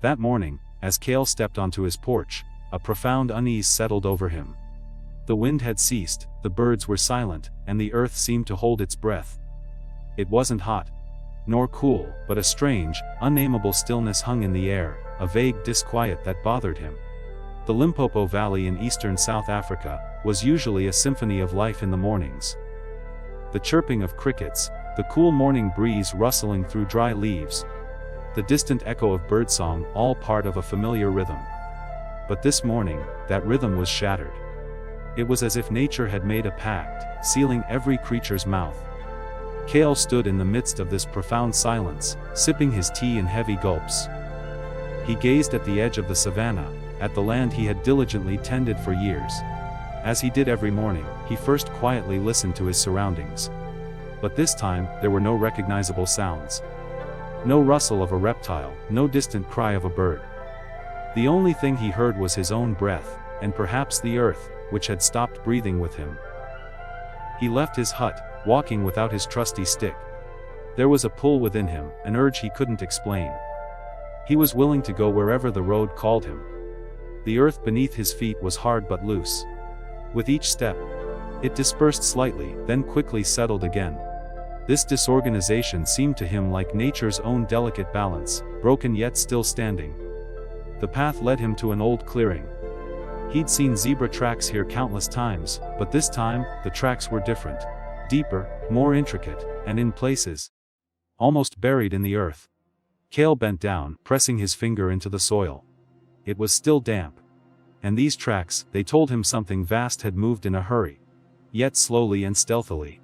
That morning, as Kael stepped onto his porch, a profound unease settled over him. The wind had ceased, the birds were silent, and the earth seemed to hold its breath. It wasn't hot, nor cool, but a strange, unnameable stillness hung in the air, a vague disquiet that bothered him. The Limpopo Valley in eastern South Africa was usually a symphony of life in the mornings. The chirping of crickets, the cool morning breeze rustling through dry leaves, the distant echo of birdsong, all part of a familiar rhythm. But this morning, that rhythm was shattered. It was as if nature had made a pact, sealing every creature's mouth. Kael stood in the midst of this profound silence, sipping his tea in heavy gulps. He gazed at the edge of the savannah, at the land he had diligently tended for years. As he did every morning, he first quietly listened to his surroundings. But this time, there were no recognizable sounds. No rustle of a reptile, no distant cry of a bird. The only thing he heard was his own breath, and perhaps the earth, which had stopped breathing with him. He left his hut, walking without his trusty stick. There was a pull within him, an urge he couldn't explain. He was willing to go wherever the road called him. The earth beneath his feet was hard but loose. With each step, it dispersed slightly, then quickly settled again. This disorganization seemed to him like nature's own delicate balance, broken yet still standing. The path led him to an old clearing. He'd seen zebra tracks here countless times, but this time, the tracks were different. Deeper, more intricate, and in places, almost buried in the earth. Kael bent down, pressing his finger into the soil. It was still damp. And these tracks, they told him something vast had moved in a hurry. Yet slowly and stealthily.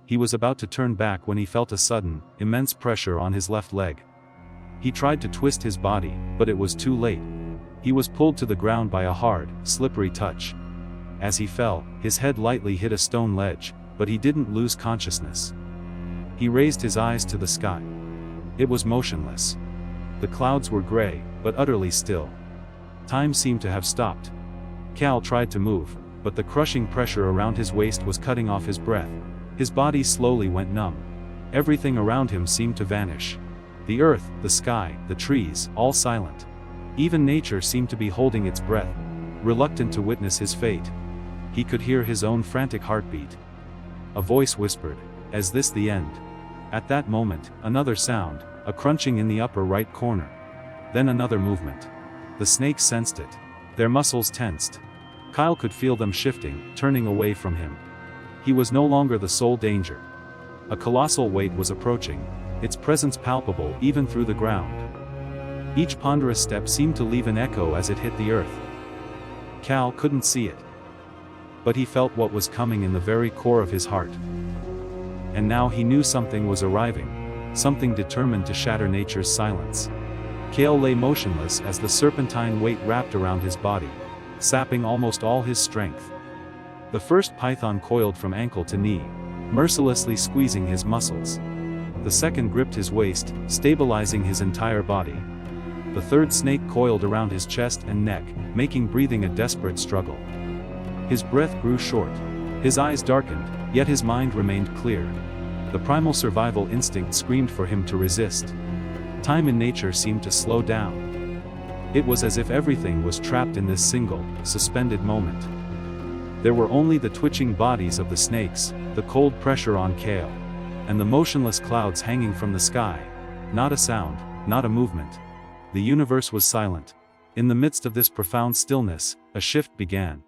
He was about to turn back when he felt a sudden, immense pressure on his left leg. He tried to twist his body, but it was too late. He was pulled to the ground by a hard, slippery touch. As he fell, his head lightly hit a stone ledge, but he didn't lose consciousness. He raised his eyes to the sky. It was motionless. The clouds were gray, but utterly still. Time seemed to have stopped. Kael tried to move, but the crushing pressure around his waist was cutting off his breath. His body slowly went numb. Everything around him seemed to vanish. The earth, the sky, the trees, all silent. Even nature seemed to be holding its breath, reluctant to witness his fate. He could hear his own frantic heartbeat. A voice whispered, "Is this the end?" At that moment, another sound, a crunching in the upper right corner. Then another movement. The snakes sensed it. Their muscles tensed. Kael could feel them shifting, turning away from him. He was no longer the sole danger. A colossal weight was approaching, its presence palpable even through the ground. Each ponderous step seemed to leave an echo as it hit the earth. Kael couldn't see it. But he felt what was coming in the very core of his heart. And now he knew something was arriving, something determined to shatter nature's silence. Kael lay motionless as the serpentine weight wrapped around his body, sapping almost all his strength. The first python coiled from ankle to knee, mercilessly squeezing his muscles. The second gripped his waist, stabilizing his entire body. The third snake coiled around his chest and neck, making breathing a desperate struggle. His breath grew short. His eyes darkened, yet his mind remained clear. The primal survival instinct screamed for him to resist. Time in nature seemed to slow down. It was as if everything was trapped in this single, suspended moment. There were only the twitching bodies of the snakes, the cold pressure on Kael, and the motionless clouds hanging from the sky. Not a sound, not a movement. The universe was silent. In the midst of this profound stillness, a shift began.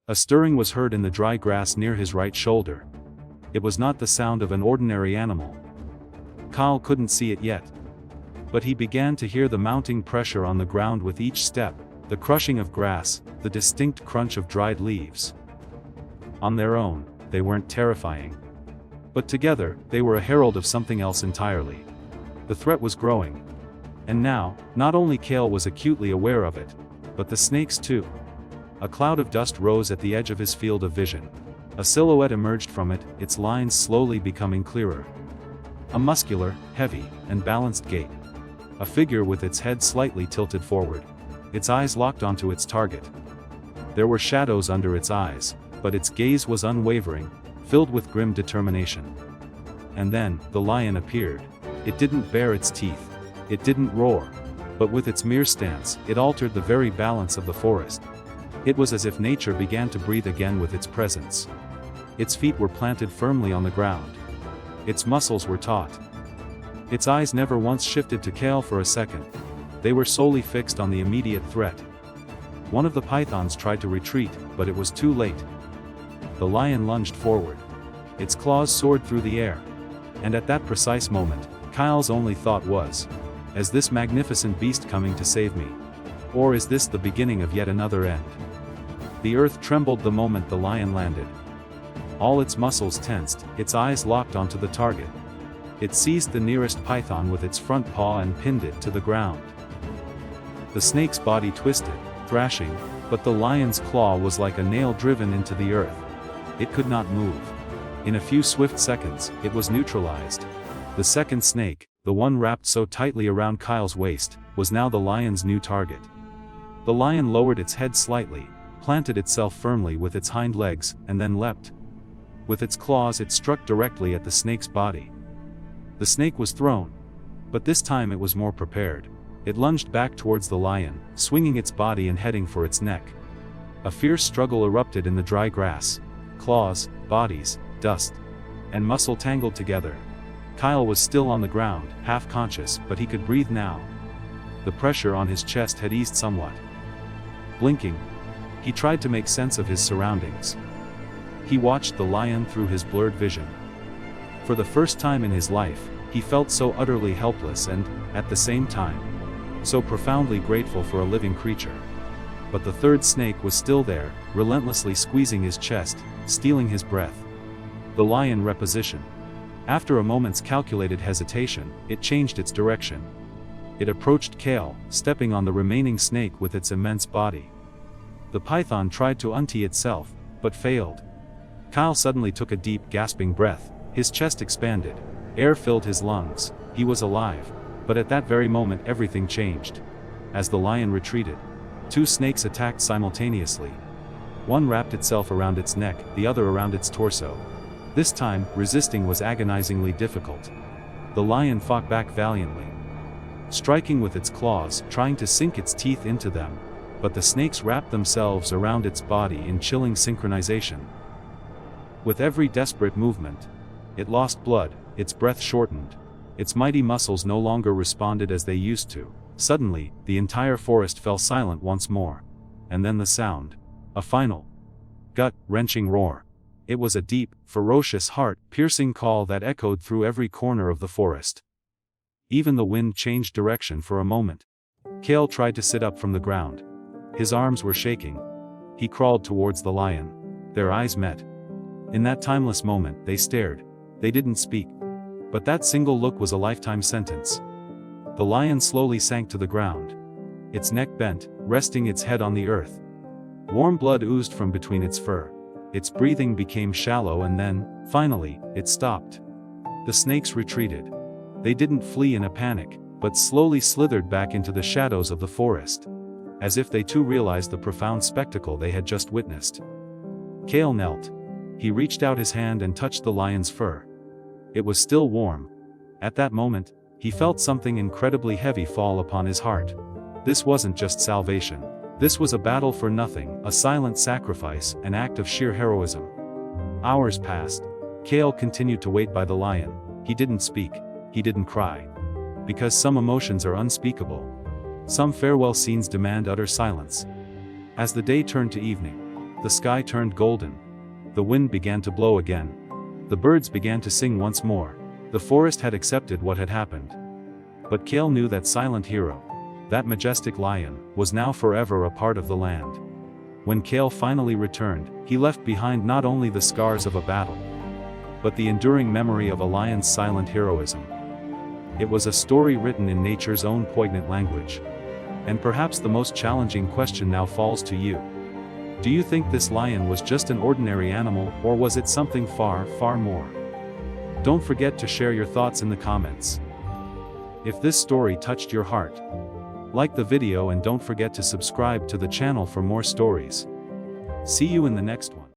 A stirring was heard in the dry grass near his right shoulder. It was not the sound of an ordinary animal. Kael couldn't see it yet. But he began to hear the mounting pressure on the ground with each step, the crushing of grass, the distinct crunch of dried leaves. On their own, they weren't terrifying. But together, they were a herald of something else entirely. The threat was growing. And now, not only Kael was acutely aware of it, but the snakes too. A cloud of dust rose at the edge of his field of vision. A silhouette emerged from it, its lines slowly becoming clearer. A muscular, heavy, and balanced gait. A figure with its head slightly tilted forward. Its eyes locked onto its target. There were shadows under its eyes, but its gaze was unwavering, filled with grim determination. And then, the lion appeared. It didn't bare its teeth. It didn't roar. But with its mere stance, it altered the very balance of the forest. It was as if nature began to breathe again with its presence. Its feet were planted firmly on the ground. Its muscles were taut. Its eyes never once shifted to Kael for a second. They were solely fixed on the immediate threat. One of the pythons tried to retreat, but it was too late. The lion lunged forward. Its claws soared through the air. And at that precise moment, Kael's only thought was, is this magnificent beast coming to save me? Or is this the beginning of yet another end? The earth trembled the moment the lion landed. All its muscles tensed, its eyes locked onto the target. It seized the nearest python with its front paw and pinned it to the ground. The snake's body twisted, thrashing, but the lion's claw was like a nail driven into the earth. It could not move. In a few swift seconds, it was neutralized. The second snake, the one wrapped so tightly around Kael's waist, was now the lion's new target. The lion lowered its head slightly, planted itself firmly with its hind legs, and then leapt. With its claws it struck directly at the snake's body. The snake was thrown. But this time it was more prepared. It lunged back towards the lion, swinging its body and heading for its neck. A fierce struggle erupted in the dry grass. Claws, bodies, dust, and muscle tangled together. Kael was still on the ground, half conscious, but he could breathe now. The pressure on his chest had eased somewhat. Blinking, he tried to make sense of his surroundings. He watched the lion through his blurred vision. For the first time in his life, he felt so utterly helpless and, at the same time, so profoundly grateful for a living creature. But the third snake was still there, relentlessly squeezing his chest, stealing his breath. The lion repositioned. After a moment's calculated hesitation, it changed its direction. It approached Kael, stepping on the remaining snake with its immense body. The python tried to untee itself, but failed. Kael suddenly took a deep, gasping breath. His chest expanded. Air filled his lungs. He was alive. But at that very moment everything changed. As the lion retreated, two snakes attacked simultaneously. One wrapped itself around its neck, the other around its torso. This time, resisting was agonizingly difficult. The lion fought back valiantly, striking with its claws, trying to sink its teeth into them. But the snakes wrapped themselves around its body in chilling synchronization. With every desperate movement, it lost blood, its breath shortened. Its mighty muscles no longer responded as they used to. Suddenly, the entire forest fell silent once more. And then the sound. A final, gut-wrenching roar. It was a deep, ferocious, heart-piercing call that echoed through every corner of the forest. Even the wind changed direction for a moment. Kael tried to sit up from the ground. His arms were shaking. He crawled towards the lion. Their eyes met. In that timeless moment, they stared. They didn't speak. But that single look was a lifetime sentence. The lion slowly sank to the ground. Its neck bent, resting its head on the earth. Warm blood oozed from between its fur. Its breathing became shallow and then, finally, it stopped. The snakes retreated. They didn't flee in a panic, but slowly slithered back into the shadows of the forest. As if they too realized the profound spectacle they had just witnessed. Kael knelt. He reached out his hand and touched the lion's fur. It was still warm. At that moment, he felt something incredibly heavy fall upon his heart. This wasn't just salvation. This was a battle for nothing, a silent sacrifice, an act of sheer heroism. Hours passed. Kael continued to wait by the lion. He didn't speak. He didn't cry. Because some emotions are unspeakable. Some farewell scenes demand utter silence. As the day turned to evening, the sky turned golden. The wind began to blow again. The birds began to sing once more. The forest had accepted what had happened. But Kael knew that silent hero, that majestic lion, was now forever a part of the land. When Kael finally returned, he left behind not only the scars of a battle, but the enduring memory of a lion's silent heroism. It was a story written in nature's own poignant language. And perhaps the most challenging question now falls to you. Do you think this lion was just an ordinary animal, or was it something far, far more? Don't forget to share your thoughts in the comments. If this story touched your heart, like the video and don't forget to subscribe to the channel for more stories. See you in the next one.